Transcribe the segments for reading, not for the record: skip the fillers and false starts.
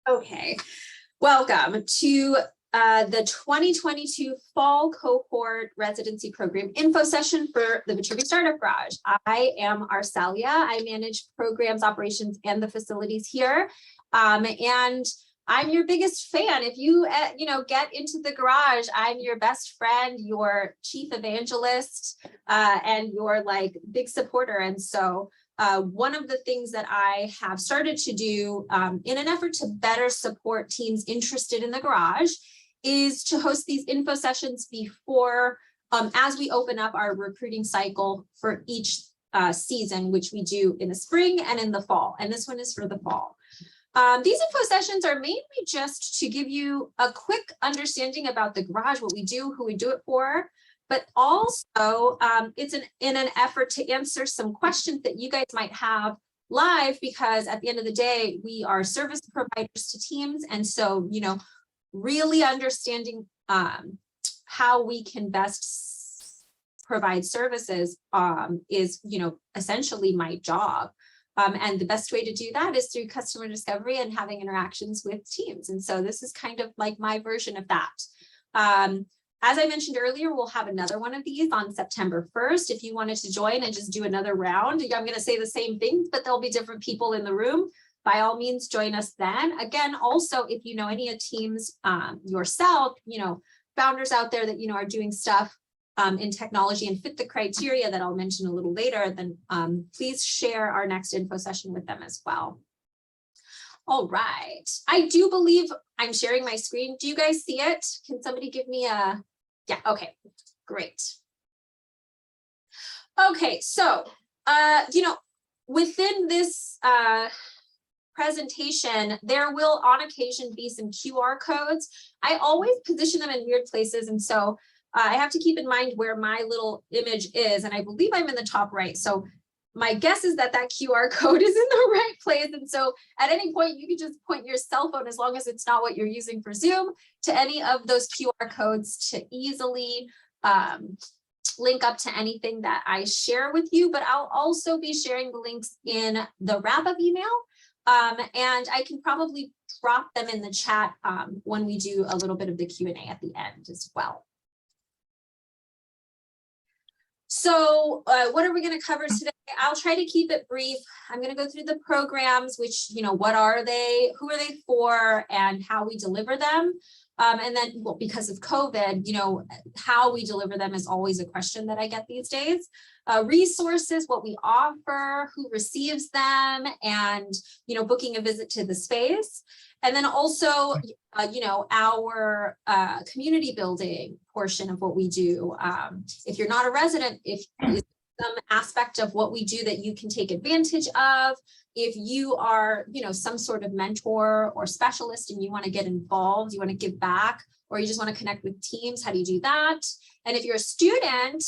Okay, welcome to the 2022 Fall Cohort Residency Program info session for the Viterbi Startup Garage. I am Arcelia. I manage programs, operations, and the facilities here. And I'm your biggest fan. If you, get into the garage, I'm your best friend, your chief evangelist, and your big supporter. And so one of the things that I have started to do in an effort to better support teams interested in the garage is to host these info sessions before, as we open up our recruiting cycle for each season, which we do in the spring and in the fall. And this one is for the fall. These info sessions are mainly just to give you a quick understanding about the garage, what we do, who we do it for, but also it's in an effort to answer some questions that you guys might have live, because at the end of the day, we are service providers to teams. And so, really understanding how we can best provide services is, essentially my job. And the best way to do that is through customer discovery and having interactions with teams. And so this is kind of like my version of that. As I mentioned earlier, we'll have another one of these on September 1st. If you wanted to join and just do another round, I'm going to say the same things, but there'll be different people in the room. By all means, join us then. Again, also, if you know any teams yourself, founders out there that, are doing stuff in technology and fit the criteria that I'll mention a little later, then please share our next info session with them as well. All right. I do believe I'm sharing my screen. Do you guys see it? Can somebody give me a, yeah, okay, great. Okay, so, within this presentation, there will on occasion be some QR codes. I always position them in weird places. And so I have to keep in mind where my little image is. And I believe I'm in the top right. So my guess is that that QR code is in the right place. And so at any point, you can just point your cell phone, as long as it's not what you're using for Zoom, to any of those QR codes to easily link up to anything that I share with you. But I'll also be sharing the links in the wrap-up email. And I can probably drop them in the chat when we do a little bit of the Q&A at the end as well. So what are we going to cover today? I'll try to keep it brief. I'm going to go through the programs, which, what are they, who are they for, and how we deliver them. And then, well, because of COVID, how we deliver them is always a question that I get these days. Resources, what we offer, who receives them, and, booking a visit to the space. And then also, our community building portion of what we do. If you're not a resident, if some aspect of what we do that you can take advantage of, if you are, some sort of mentor or specialist and you want to get involved, you want to give back, or you just want to connect with teams, how do you do that? And if you're a student,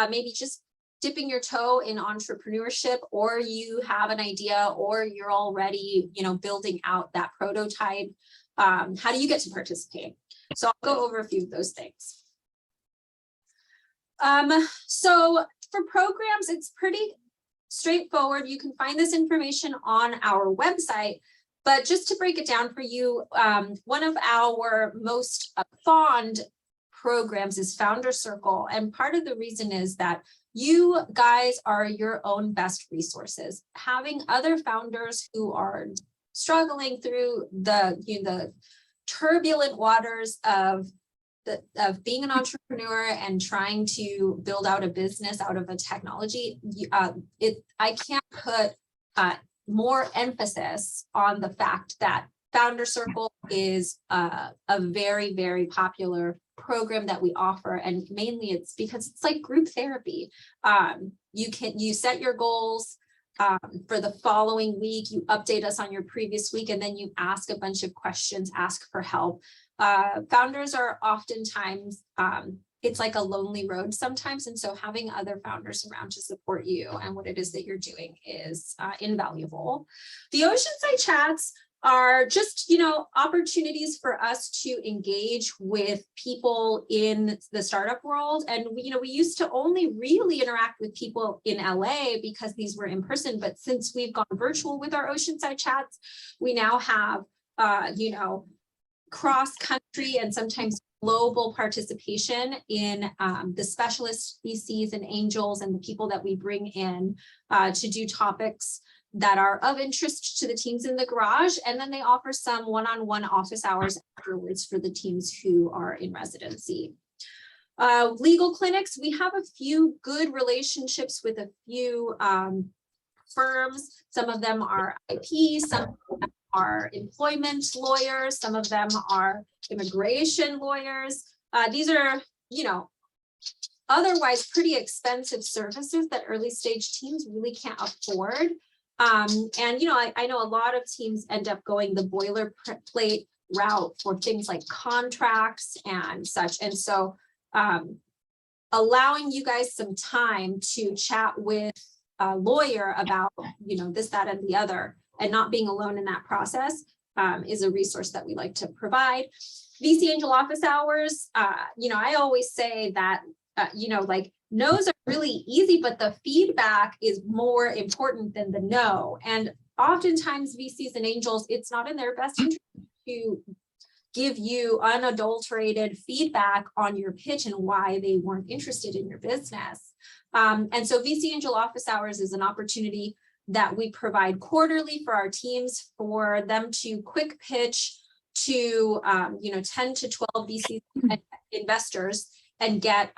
maybe just dipping your toe in entrepreneurship, or you have an idea, or you're already, building out that prototype, how do you get to participate? So I'll go over a few of those things. So for programs, it's pretty straightforward. You can find this information on our website, but just to break it down for you, one of our most fond programs is Founder Circle. And part of the reason is that you guys are your own best resources. Having other founders who are struggling through the turbulent waters of being an entrepreneur and trying to build out a business out of a technology, I can't put more emphasis on the fact that Founder Circle is a very, very popular program that we offer, and mainly it's because it's like group therapy. You set your goals for the following week, you update us on your previous week, and then you ask a bunch of questions, ask for help. Founders are oftentimes, it's like a lonely road sometimes, and so having other founders around to support you and what it is that you're doing is invaluable. The Oceanside Chats are just, opportunities for us to engage with people in the startup world. And, we used to only really interact with people in LA because these were in person. But since we've gone virtual with our Oceanside Chats, we now have you know, cross-country and sometimes global participation in the specialist VCs and angels and the people that we bring in to do topics that are of interest to the teams in the garage. And then they offer some one-on-one office hours afterwards for the teams who are in residency. Legal clinics, we have a few good relationships with a few firms. Some of them are IP, some of them are employment lawyers, some of them are immigration lawyers. These are, you know, otherwise pretty expensive services that early stage teams really can't afford. And, you know, I know a lot of teams end up going the boilerplate route for things like contracts and such. And so allowing you guys some time to chat with a lawyer about, you know, this, that, and the other, and not being alone in that process is a resource that we like to provide. VC Angel office hours, you know, I always say that, you know, like no's are really easy, but the feedback is more important than the no. And oftentimes VCs and angels, it's not in their best interest to give you unadulterated feedback on your pitch and why they weren't interested in your business. And so VC Angel office hours is an opportunity that we provide quarterly for our teams for them to quick pitch to, you know, 10 to 12 VC investors and get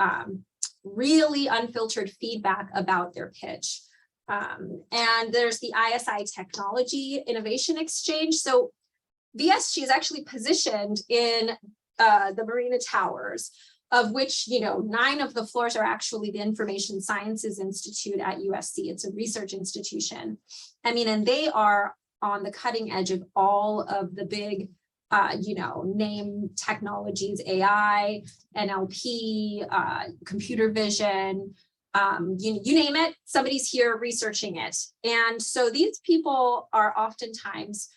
really unfiltered feedback about their pitch. And there's the ISI Technology Innovation Exchange. So VSG is actually positioned in the Marina Towers, of which, you know, 9 of the floors are actually the Information Sciences Institute at USC. It's a research institution. I mean, and they are on the cutting edge of all of the big, you know, name technologies, AI, NLP, computer vision, you name it, somebody's here researching it. And so these people are oftentimes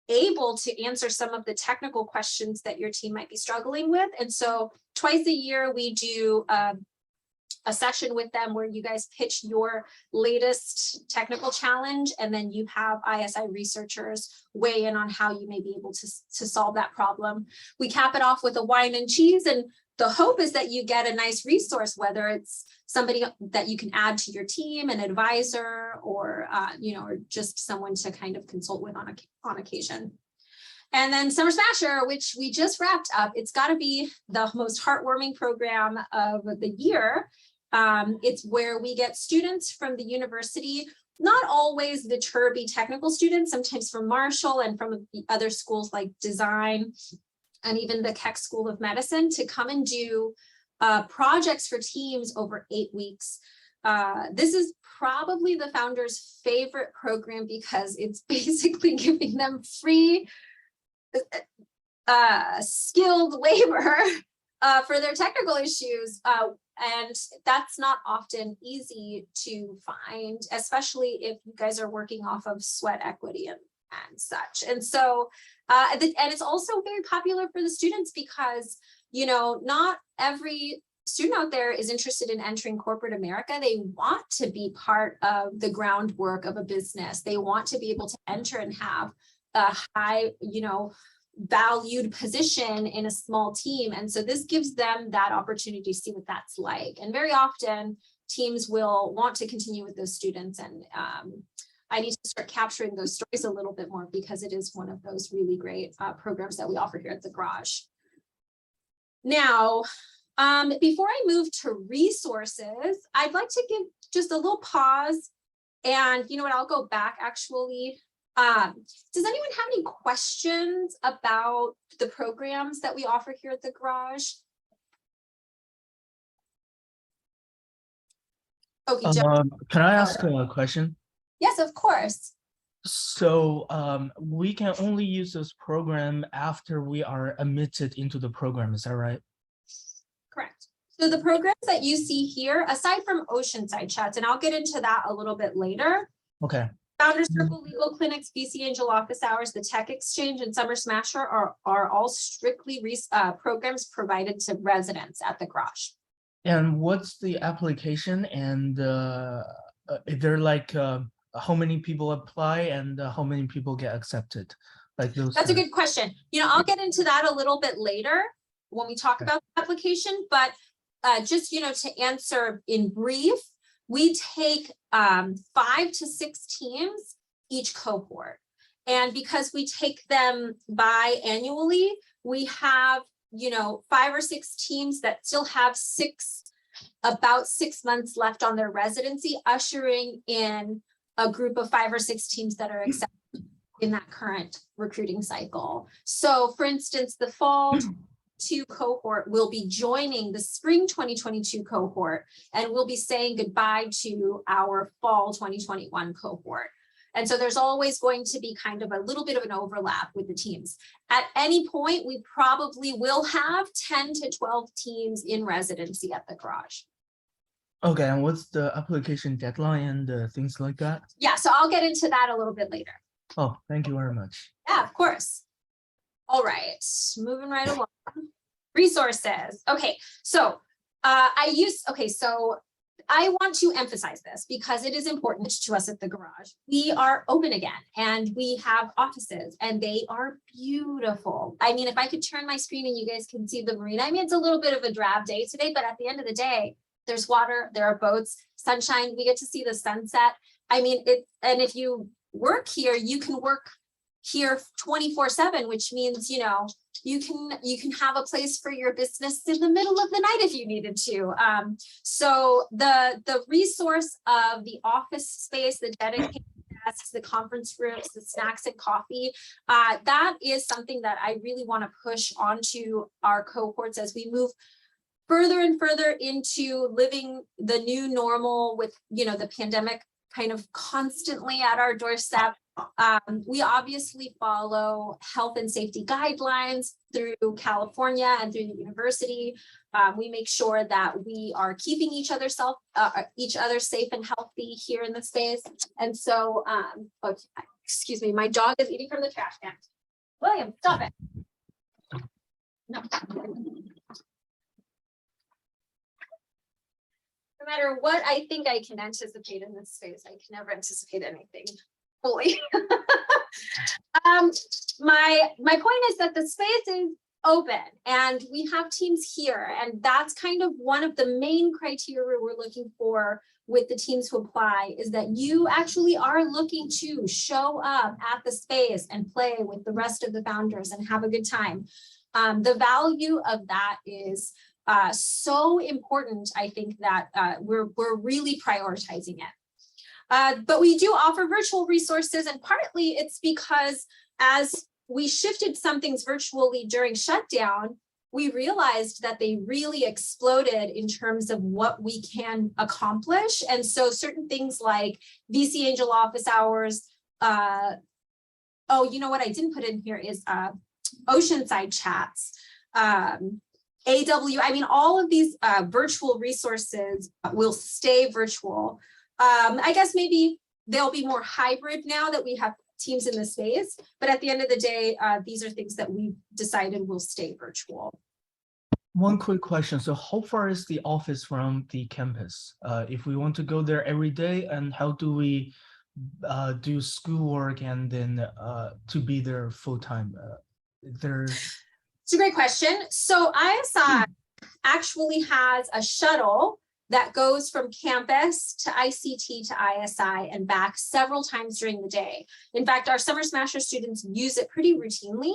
able to answer some of the technical questions that your team might be struggling with. And so twice a year, we do a session with them where you guys pitch your latest technical challenge, and then you have ISI researchers weigh in on how you may be able to solve that problem. We cap it off with a wine and cheese, and the hope is that you get a nice resource, whether it's somebody that you can add to your team, an advisor, or you know, or just someone to kind of consult with on occasion. And then Summer Smasher, which we just wrapped up, it's got to be the most heartwarming program of the year. It's where we get students from the university, not always the Viterbi technical students, sometimes from Marshall and from the other schools like design and even the Keck School of Medicine, to come and do projects for teams over 8 weeks. This is probably the founder's favorite program because it's basically giving them free skilled labor for their technical issues. And that's not often easy to find, especially if you guys are working off of sweat equity and such. And so, and it's also very popular for the students because, you know, not every student out there is interested in entering corporate America. They want to be part of the groundwork of a business. They want to be able to enter and have a high, you know, valued position in a small team. And so this gives them that opportunity to see what that's like. And very often teams will want to continue with those students. And I need to start capturing those stories a little bit more because it is one of those really great programs that we offer here at the Garage. Now, before I move to resources, I'd like to give just a little pause. And you know what, I'll go back actually. Does anyone have any questions about the programs that we offer here at the Garage? Okay, can I ask a question? Yes, of course. So we can only use this program after we are admitted into the program, is that right? Correct. So the programs that you see here, aside from Oceanside Chats, and I'll get into that a little bit later. Okay. Founders Circle, Legal Clinics, VC Angel Office Hours, the Tech Exchange, and Summer Smasher are all strictly programs provided to residents at the Garage. And what's the application? And is there like how many people apply and how many people get accepted? Like those. That's a good question. I'll get into that a little bit later when we talk about the application, but just, to answer in brief, we take 5 to 6 teams each cohort. And because we take them biannually, we have, 5 or 6 teams that still have about 6 months left on their residency, ushering in a group of 5 or 6 teams that are accepted in that current recruiting cycle. So for instance, the fall 2 cohort will be joining the spring 2022 cohort, and we'll be saying goodbye to our fall 2021 cohort. And so there's always going to be kind of a little bit of an overlap with the teams. At any point, we probably will have 10 to 12 teams in residency at the garage. Okay, and what's the application deadline and things like that? Yeah, so I'll get into that a little bit later. Oh, thank you very much. Yeah, of course. All right, moving right along. Resources. Okay, so I want to emphasize this because it is important to us at the garage. We are open again and we have offices and they are beautiful. I mean, if I could turn my screen and you guys can see the marina. I mean, it's a little bit of a drab day today, but at the end of the day, there's water, there are boats, sunshine, we get to see the sunset. I mean, and if you work here, you can work here 24/7, which means, you can have a place for your business in the middle of the night if you needed to. So the resource of the office space, the dedicated desks, the conference rooms, the snacks and coffee, that is something that I really want to push onto our cohorts as we move further and further into living the new normal with, the pandemic kind of constantly at our doorstep. We obviously follow health and safety guidelines through California and through the university. We make sure that we are keeping each other safe and healthy here in the space. And so, excuse me, my dog is eating from the trash can. William, stop it. No. No matter what I think I can anticipate in this space, I can never anticipate anything fully. My point is that the space is open and we have teams here, and that's kind of one of the main criteria we're looking for with the teams who apply, is that you actually are looking to show up at the space and play with the rest of the founders and have a good time. The value of that is so important, I think, that we're really prioritizing it. But we do offer virtual resources, and partly it's because as we shifted some things virtually during shutdown, we realized that they really exploded in terms of what we can accomplish. And so certain things like VC Angel office hours, oh, you know what I didn't put in here is Oceanside chats, I mean, all of these virtual resources will stay virtual. I guess maybe they'll be more hybrid now that we have teams in the space, but at the end of the day, these are things that we've decided will stay virtual. One quick question. So how far is the office from the campus? If we want to go there every day, and how do we do schoolwork and then to be there full time? It's a great question. So ISI actually has a shuttle that goes from campus to ICT to ISI and back several times during the day. In fact, our Summer Smasher students use it pretty routinely.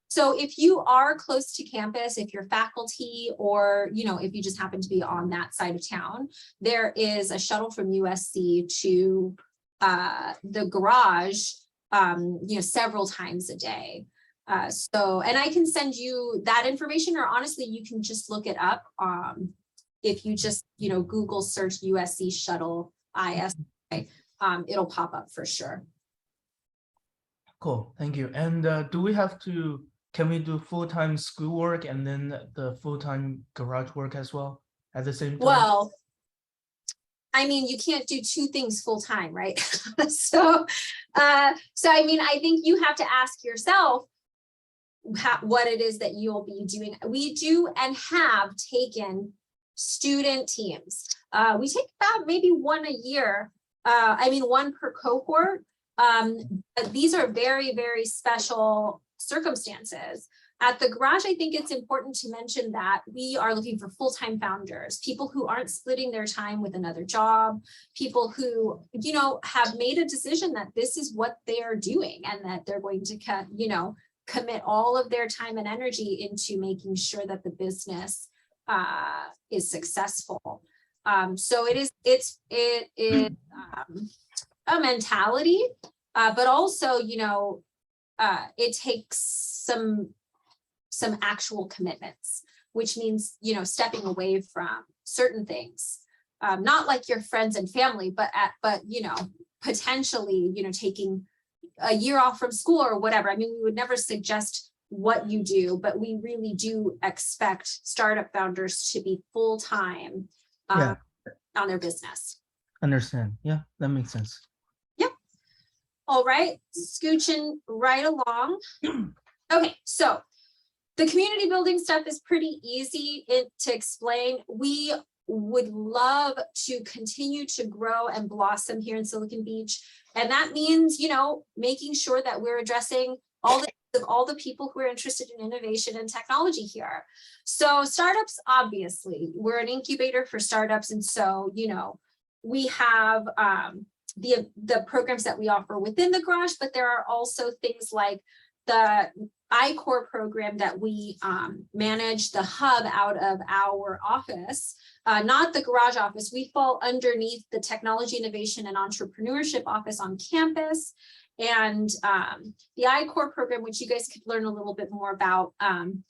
So if you are close to campus, if you're faculty, or if you just happen to be on that side of town, there is a shuttle from USC to the garage, several times a day. And I can send you that information, or honestly, you can just look it up. If you just, Google search USC shuttle ISI, it'll pop up for sure. Cool, thank you. And can we do full-time schoolwork and then the full-time garage work as well at the same time? Well, I mean, you can't do 2 things full time, right? So I mean, I think you have to ask yourself what it is that you'll be doing. We do and have taken student teams. We take about maybe 1 a year. I mean, 1 per cohort. But these are very, very special circumstances. At the garage, I think it's important to mention that we are looking for full-time founders, people who aren't splitting their time with another job, people who, you know, have made a decision that this is what they are doing and that they're going to, you know, commit all of their time and energy into making sure that the business is successful. So it is a mentality, but also, you know, it takes some actual commitments, which means, you know, stepping away from certain things, not like your friends and family, but you know, potentially, you know, taking a year off from school or whatever. I mean, we would never suggest what you do, but we really do expect startup founders to be full-time on their business. Understand. Yeah, that makes sense. Yep. All right, scooching right along. Okay, so the community building stuff is pretty easy to explain. We would love to continue to grow and blossom here in Silicon Beach. And that means, you know, making sure that we're addressing all the people who are interested in innovation and technology here. So startups, obviously, we're an incubator for startups. And so, you know, we have the programs that we offer within the garage, but there are also things like the I-Core program that we manage the hub out of our office, not the garage office. We fall underneath the technology, innovation, and entrepreneurship office on campus. And the I-Core program, which you guys could learn a little bit more about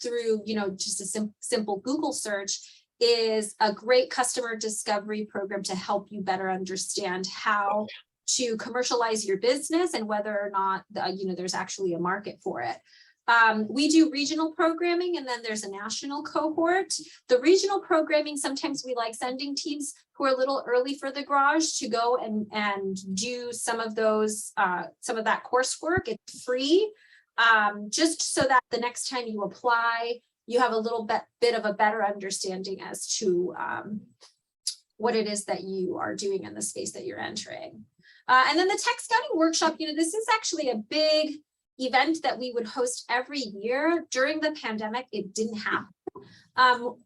through, you know, just a simple Google search, is a great customer discovery program to help you better understand how to commercialize your business and whether or not you know, there's actually a market for it. We do regional programming, and then there's a national cohort. The regional programming, sometimes we like sending teams who are a little early for the garage to go and do some of those, some of that coursework. It's free, just so that the next time you apply, you have a little bit of a better understanding as to what it is that you are doing in the space that you're entering. And then the tech scouting workshop, you know, this is actually a big event that we would host every year. During the pandemic, it didn't happen.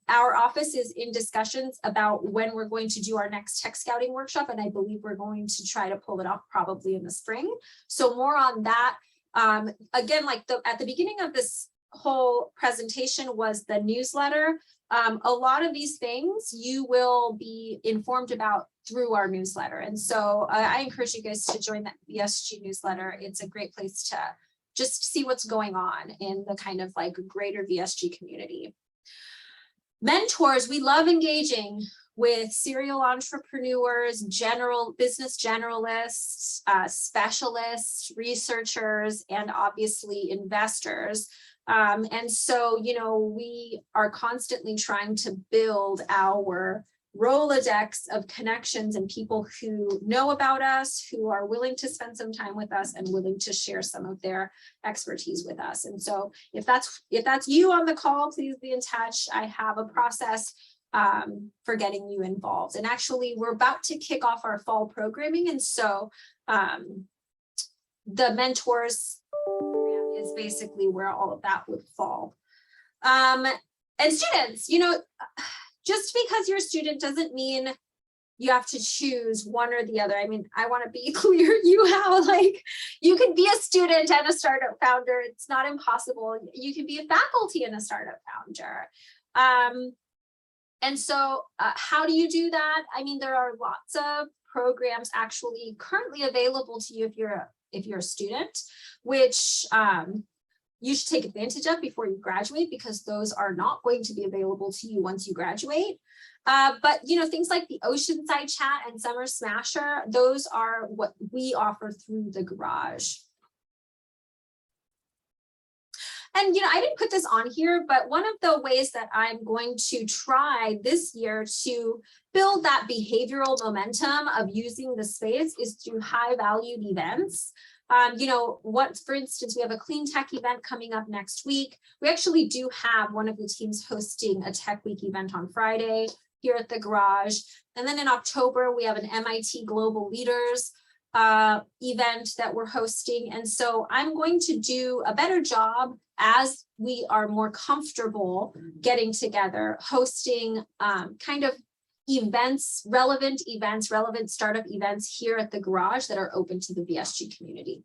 Our office is in discussions about when we're going to do our next tech scouting workshop, and I believe we're going to try to pull it off probably in the spring. So more on that. Again, like at the beginning of this whole presentation was the newsletter. A lot of these things you will be informed about through our newsletter. And so I encourage you guys to join that VSG newsletter. It's a great place to just see what's going on in the kind of like greater VSG community. Mentors, we love engaging with serial entrepreneurs, business generalists, specialists, researchers, and obviously investors. And so, you know, we are constantly trying to build our Rolodex of connections and people who know about us, who are willing to spend some time with us and willing to share some of their expertise with us. And so if that's you on the call, please be in touch. I have a process for getting you involved. And actually, we're about to kick off our fall programming. And so the mentors program is basically where all of that would fall. And students, you know, just because you're a student doesn't mean you have to choose one or the other. I mean, I want to be clear, you can be a student and a startup founder. It's not impossible. You can be a faculty and a startup founder. And so how do you do that? I mean, there are lots of programs actually currently available to you if you're a student, which you should take advantage of before you graduate, because those are not going to be available to you once you graduate. But, you know, things like the Oceanside Chat and Summer Smasher, those are what we offer through the garage. And, you know, I didn't put this on here, but one of the ways that I'm going to try this year to build that behavioral momentum of using the space is through high-valued events. You know, for instance, we have a clean tech event coming up next week. We actually do have one of the teams hosting a Tech Week event on Friday here at the garage. And then in October, we have an MIT Global Leaders event that we're hosting. And so I'm going to do a better job as we are more comfortable getting together, hosting kind of events, relevant startup events here at the garage that are open to the VSG community.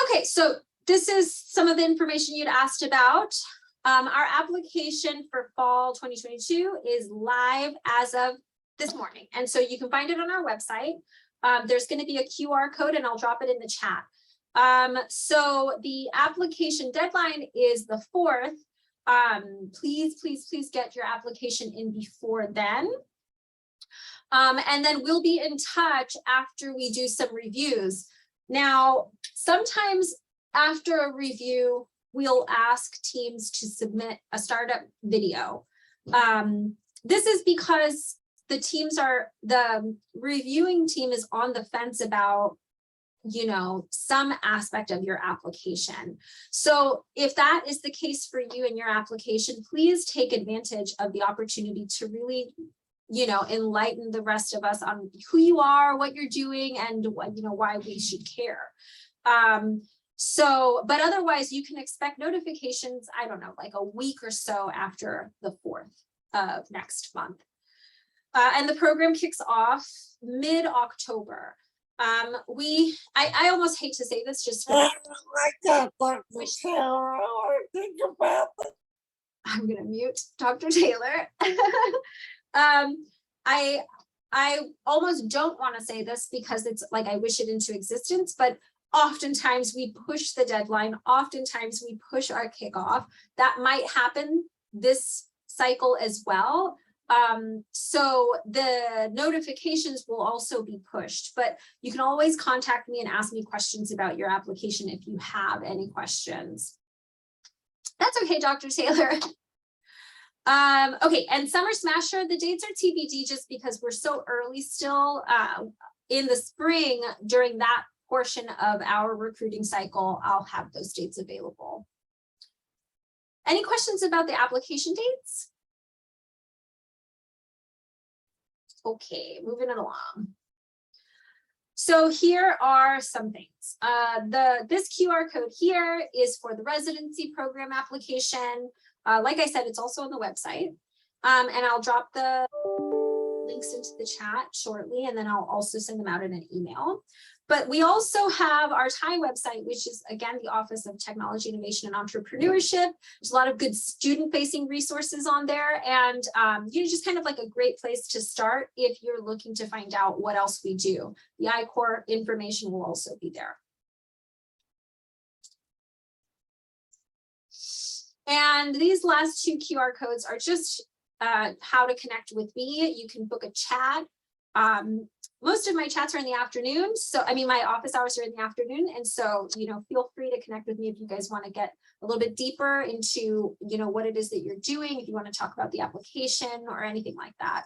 Okay, so this is some of the information you'd asked about. Our application for fall 2022 is live as of this morning. And so you can find it on our website. There's going to be a QR code and I'll drop it in the chat. So the application deadline is the 4th. Please get your application in before then. And then we'll be in touch after we do some reviews. Now, sometimes after a review, we'll ask teams to submit a startup video. This is because the reviewing team is on the fence about, some aspect of your application. So if that is the case for you in your application, please take advantage of the opportunity to really, enlighten the rest of us on who you are, what you're doing, and why we should care. But otherwise you can expect notifications, I don't know, like a week or so after the 4th of next month. And the program kicks off mid-October. I almost hate to say this just for I'm gonna mute Dr. Taylor. I almost don't want to say this because it's like I wish it into existence, but oftentimes we push the deadline, oftentimes we push our kickoff. That might happen this cycle as well. So the notifications will also be pushed, but you can always contact me and ask me questions about your application if you have any questions. That's okay, Dr. Taylor. Okay, and Summer Smasher, the dates are TBD just because we're so early still. In the spring, during that portion of our recruiting cycle, I'll have those dates available. Any questions about the application dates? Okay, moving it along. So here are some things. This QR code here is for the residency program application. Like I said, it's also on the website. And I'll drop the links into the chat shortly, and then I'll also send them out in an email. But we also have our Thai website, which is, again, the Office of Technology, Innovation, and Entrepreneurship. There's a lot of good student-facing resources on there, and just kind of like a great place to start if you're looking to find out what else we do. The I-Corps information will also be there. And these last two QR codes are just how to connect with me. You can book a chat. Most of my chats are in the afternoon. So, my office hours are in the afternoon. And so, feel free to connect with me if you guys want to get a little bit deeper into, what it is that you're doing, if you want to talk about the application or anything like that.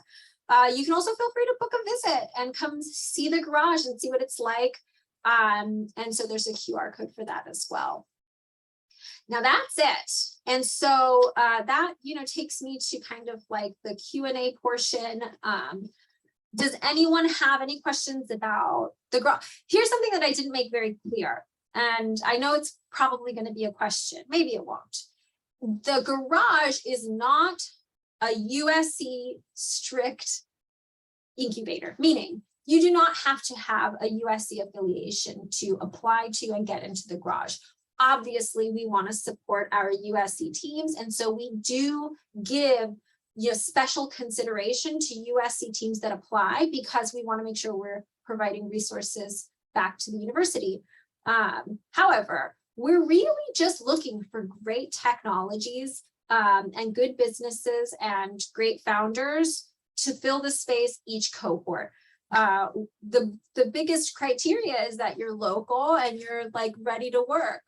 You can also feel free to book a visit and come see the garage and see what it's like. And so there's a QR code for that as well. Now that's it. And so that, takes me to kind of like the Q&A portion. Does anyone have any questions about the garage? Here's something that I didn't make very clear. And I know it's probably going to be a question. Maybe it won't. The garage is not a USC strict incubator, meaning you do not have to have a USC affiliation to apply to and get into the garage. Obviously, we want to support our USC teams. And so we do give special consideration to USC teams that apply because we want to make sure we're providing resources back to the university. However, we're really just looking for great technologies and good businesses and great founders to fill the space each cohort. The biggest criteria is that you're local and you're like ready to work.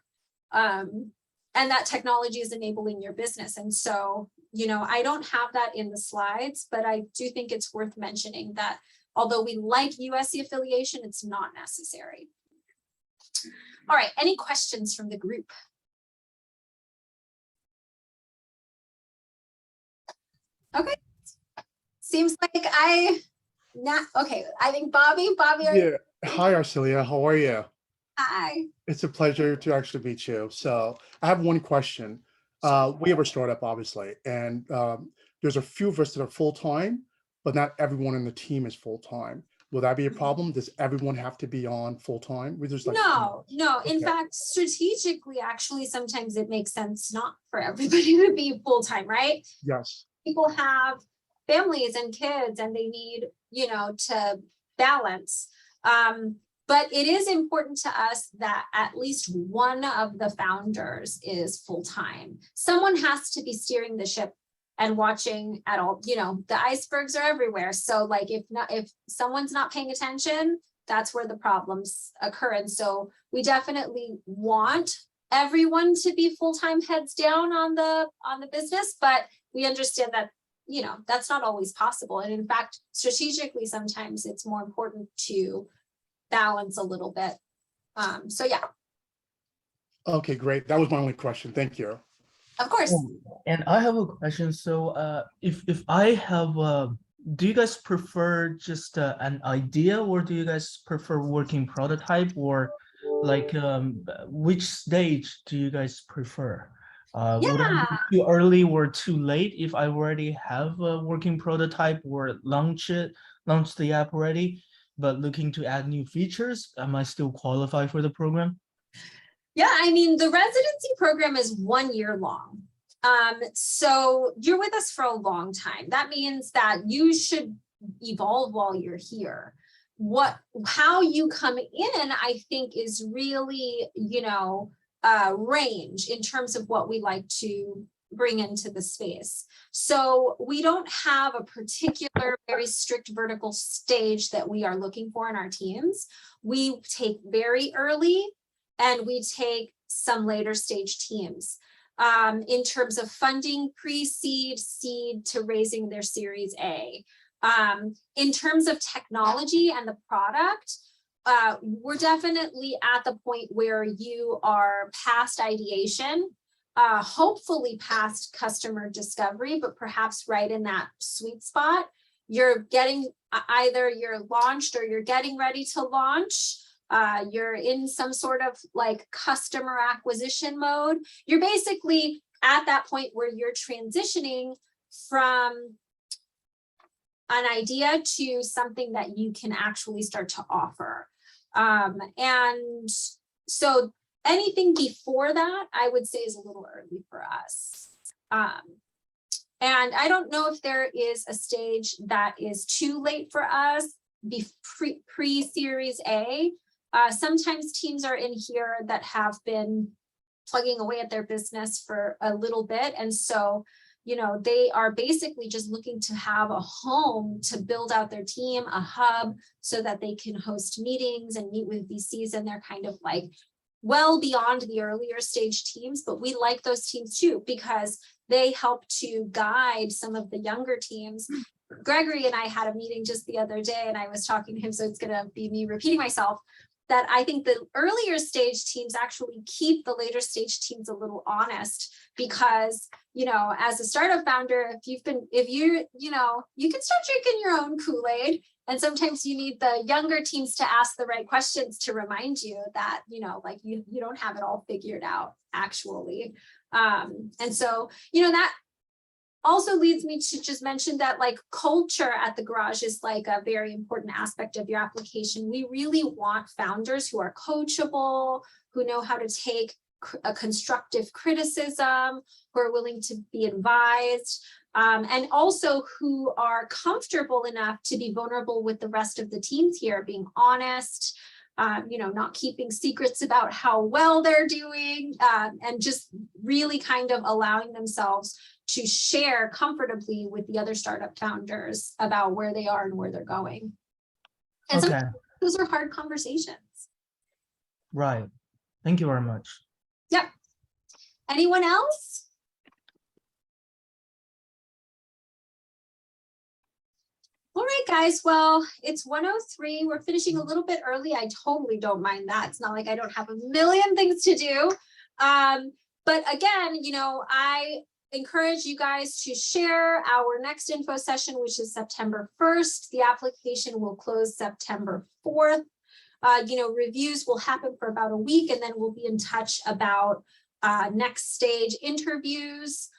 And that technology is enabling your business. And so, I don't have that in the slides, but I do think it's worth mentioning that although we like USC affiliation, it's not necessary. All right, any questions from the group? Okay, seems like I Not okay. I think Bobby, Yeah. Hi, Arcelia. How are you? Hi. It's a pleasure to actually meet you. So I have one question. We have a startup, obviously, and there's a few of us that are full-time, but not everyone in the team is full-time. Will that be a problem? Does everyone have to be on full-time? We just like No. In Okay. fact, strategically, actually, sometimes it makes sense not for everybody to be full-time, right? Yes. People have families and kids and they need, to balance. But it is important to us that at least one of the founders is full-time. Someone has to be steering the ship and watching at all, the icebergs are everywhere. So like if someone's not paying attention, that's where the problems occur. And so we definitely want everyone to be full-time heads down on the business, but we understand that that's not always possible. And in fact, strategically, sometimes it's more important to balance a little bit. So yeah, Okay, great. That was my only question. Thank you. of course. And I have a question. So if I have, do you guys prefer just an idea, or do you guys prefer working prototype, or like which stage do you guys prefer? Would I Yeah. be too early or too late if I already have a working prototype or launch the app already, but looking to add new features? Am I still qualify for the program? Yeah, I mean, the residency program is 1 year long. So you're with us for a long time. That means that you should evolve while you're here. How you come in, I think, is really, range in terms of what we like to bring into the space. So we don't have a particular very strict vertical stage that we are looking for in our teams. We take very early and we take some later stage teams in terms of funding pre-seed, seed to raising their Series A. In terms of technology and the product, we're definitely at the point where you are past ideation, hopefully past customer discovery, but perhaps right in that sweet spot. You're getting either you're launched or you're getting ready to launch. You're in some sort of like customer acquisition mode. You're basically at that point where you're transitioning from an idea to something that you can actually start to offer. And so anything before that, I would say, is a little early for us. And I don't know if there is a stage that is too late for us pre-Series A. Sometimes teams are in here that have been plugging away at their business for a little bit. And so, they are basically just looking to have a home to build out their team, a hub, so that they can host meetings and meet with VCs. And they're kind of like well beyond the earlier stage teams, but we like those teams too, because they help to guide some of the younger teams. Gregory and I had a meeting just the other day, and I was talking to him, so it's going to be me repeating myself, that I think the earlier stage teams actually keep the later stage teams a little honest, because, as a startup founder, you can start drinking your own Kool-Aid. And sometimes you need the younger teams to ask the right questions to remind you that, like you don't have it all figured out actually. And so, that also leads me to just mention that like culture at the garage is like a very important aspect of your application. We really want founders who are coachable, who know how to take a constructive criticism, who are willing to be advised, and also who are comfortable enough to be vulnerable with the rest of the teams here, being honest, not keeping secrets about how well they're doing, and just really kind of allowing themselves to share comfortably with the other startup founders about where they are and where they're going. And sometimes those are hard conversations. Right. Thank you very much. Yep. Anyone else? All right, guys. Well, it's 1:03. We're finishing a little bit early. I totally don't mind that. It's not like I don't have a million things to do. But again, encourage you guys to share our next info session, which is September 1st. The application will close September 4th. Reviews will happen for about a week, and then we'll be in touch about next stage interviews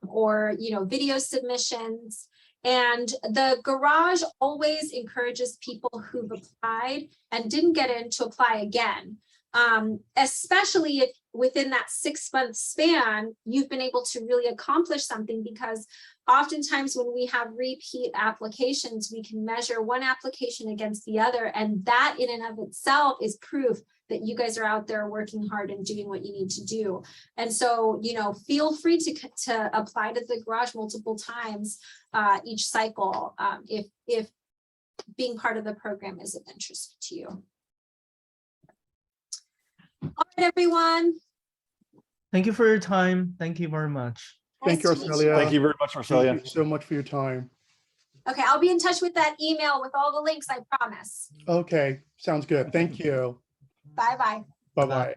or video submissions. And the garage always encourages people who've applied and didn't get in to apply again, especially if within that 6-month span, you've been able to really accomplish something, because oftentimes when we have repeat applications, we can measure one application against the other. And that in and of itself is proof that you guys are out there working hard and doing what you need to do. And so, feel free to apply to the garage multiple times each cycle if being part of the program is of interest to you. All right, everyone. Thank you for your time. Thank you very much. Thank you, Nice to meet Arcelia. Thank you very much, Marcelia. Thank you so much for your time. Okay, I'll be in touch with that email with all the links, I promise. Okay, sounds good. Thank you. Bye-bye. Bye-bye.